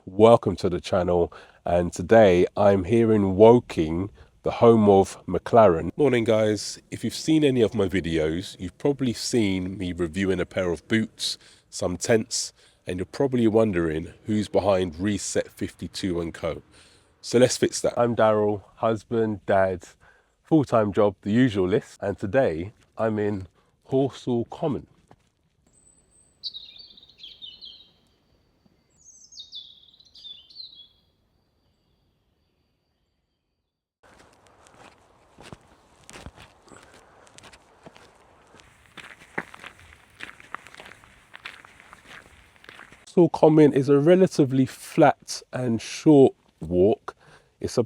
Welcome to the channel, and today I'm here in Woking, the home of McLaren. Morning guys, if you've seen any of my videos, you've probably seen me reviewing a pair of boots, some tents, and you're probably wondering who's behind Reset52 Co. So let's fix that. I'm Darryl, husband, dad, full-time job, the usual list, and today I'm in Horsell Common. Horsell Common is a relatively flat and short walk. It's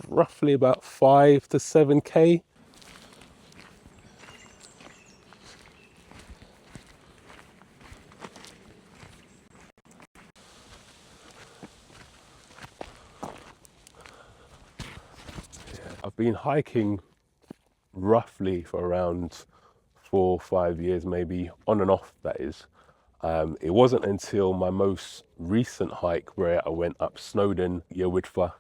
roughly about 5 to 7k. I've been hiking roughly for around 4 or 5 years, maybe on and off, that is. It wasn't until my most recent hike where I went up Snowdon, Yerwidfa.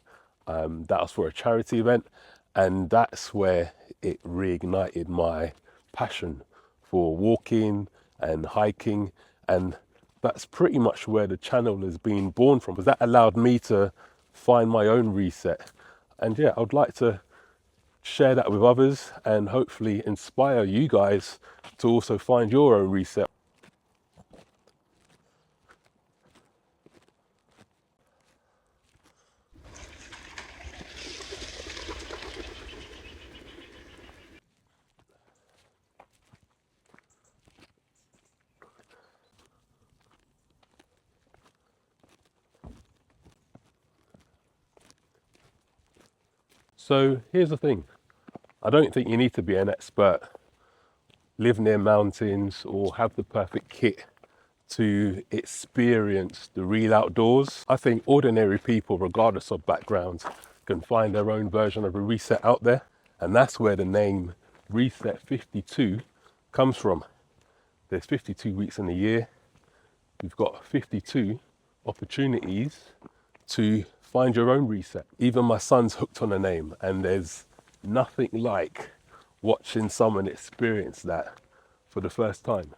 That was for a charity event, and that's where it reignited my passion for walking and hiking, and that's pretty much where the channel has been born from, because that allowed me to find my own reset. And yeah, I'd like to share that with others and hopefully inspire you guys to also find your own reset. So here's the thing, I don't think you need to be an expert, live near mountains, or have the perfect kit to experience the real outdoors. I think ordinary people, regardless of background, can find their own version of a reset out there. And that's where the name Reset52 comes from. There's 52 weeks in a year. You've got 52 opportunities to find your own reset. Even my son's hooked on the name, and there's nothing like watching someone experience that for the first time.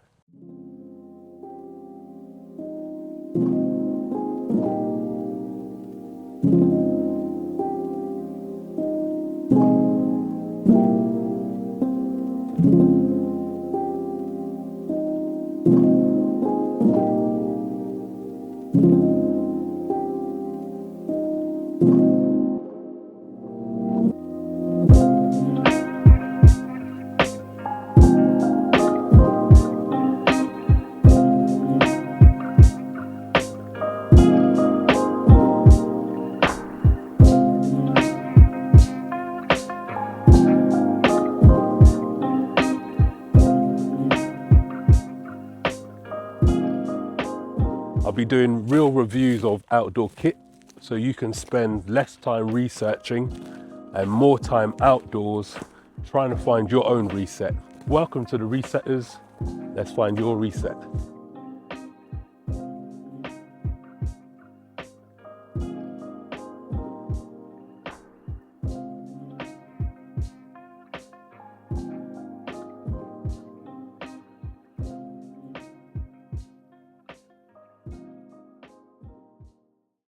I'll be doing real reviews of outdoor kit, so you can spend less time researching and more time outdoors trying to find your own reset. Welcome to the Resetters. Let's find your reset.